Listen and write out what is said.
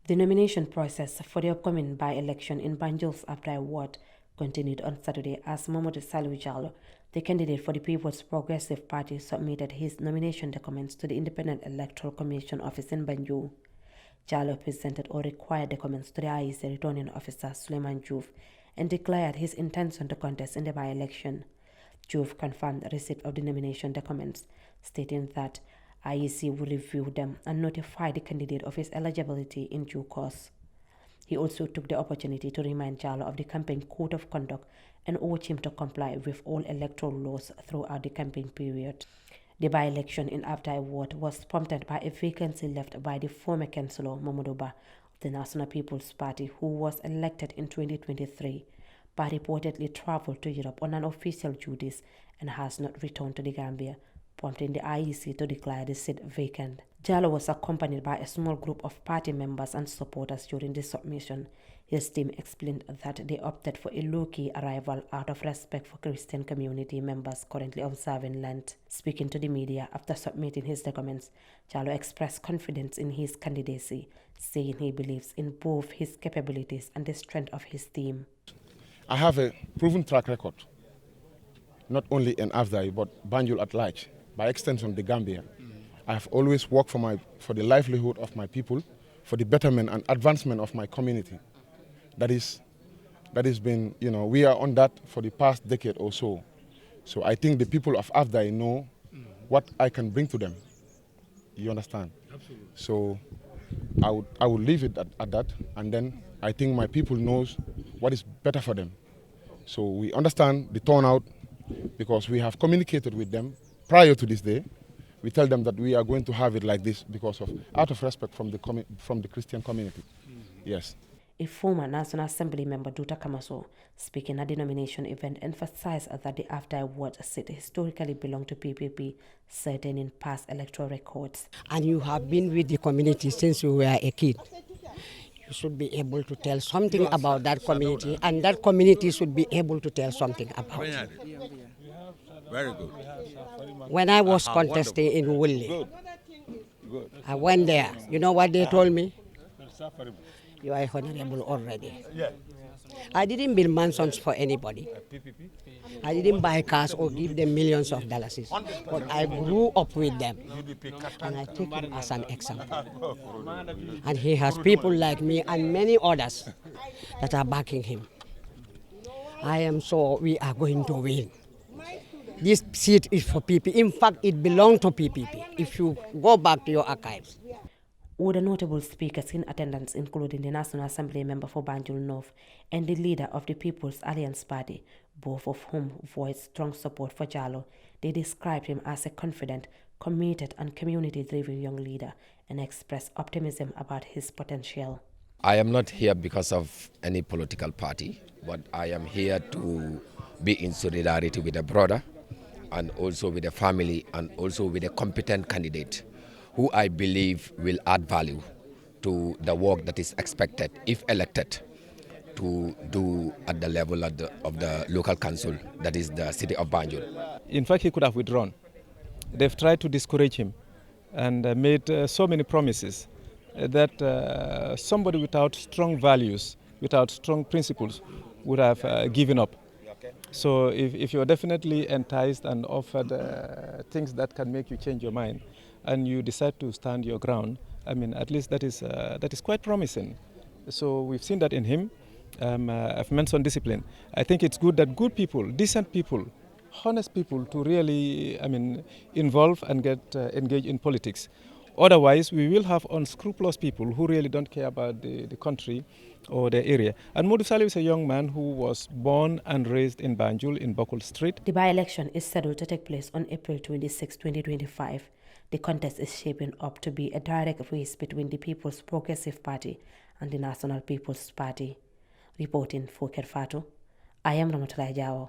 The nomination process for the upcoming by-election in Banjul's Abdai ward continued on Saturday as Mamadou Salou Jallow, the candidate for the People's Progressive Party, submitted his nomination documents to the Independent Electoral Commission office in Banjul. Jallow presented or required documents to the IEC returning officer Suleiman Juf and declared his intention to contest in the by-election. Juf confirmed receipt of the nomination documents, stating that IEC will review them and notify the candidate of his eligibility in due course. He also took the opportunity to remind Jallow of the campaign code of conduct and urged him to comply with all electoral laws throughout the campaign period. The by-election in Abdai ward was prompted by a vacancy left by the former councillor Mamadou Ba of the National People's Party, who was elected in 2023, but reportedly traveled to Europe on unofficial duties and has not returned to the Gambia, prompting the IEC to declare the seat vacant. Jallow was accompanied by a small group of party members and supporters during the submission. His team explained that they opted for a low-key arrival out of respect for Christian community members currently observing Lent. Speaking to the media after submitting his documents, Jallow expressed confidence in his candidacy, saying he believes in both his capabilities and the strength of his team. I have a proven track record, not only in Avdai, but Banjul at large, by extension the Gambia. I have always worked for the livelihood of my people, for the betterment and advancement of my community. That has been, we are on that for the past decade or so. So I think the people of Avdai know what I can bring to them. You understand? Absolutely. So I would leave it at that, and then I think my people knows what is better for them. So we understand the turnout because we have communicated with them prior to this day. We tell them that we are going to have it like this because of out of respect from the Christian community. Yes. A former National Assembly member, Duta Kamaso, speaking at the nomination event, emphasized that the Afdai ward seat historically belonged to PPP, certain in past electoral records. And you have been with the community since you were a kid. You should be able to tell something about that community, and that community should be able to tell something about it. Very good. When I was contesting in Woolley, I went there. You know what they told me? You are honorable already. I didn't build mansions for anybody. I didn't buy cars or give them millions of dollars. But I grew up with them. And I take him as an example. And he has people like me and many others that are backing him. I am sure we are going to win. This seat is for PPP. In fact, it belongs to PPP. If you go back to your archives. Other notable speakers in attendance including the National Assembly member for Banjul North and the leader of the People's Alliance Party, both of whom voiced strong support for Jallow. They described him as a confident, committed and community-driven young leader and expressed optimism about his potential. I am not here because of any political party, but I am here to be in solidarity with a brother and also with a family and also with a competent candidate who I believe will add value to the work that is expected, if elected, to do at the level of the local council, that is the city of Banjul. In fact, he could have withdrawn. They've tried to discourage him and made so many promises that somebody without strong values, without strong principles, would have given up. So if you're definitely enticed and offered things that can make you change your mind, and you decide to stand your ground, I mean, at least that is quite promising. So we've seen that in him. I've mentioned discipline. I think it's good that good people, decent people, honest people to really, involve and get engaged in politics. Otherwise, we will have unscrupulous people who really don't care about the country or the area. And Modou Salou is a young man who was born and raised in Banjul in Bokul Street. The by-election is scheduled to take place on April 26, 2025. The contest is shaping up to be a direct race between the People's Progressive Party and the National People's Party. Reporting for Kerfatu, I am Ramotulai Jawo.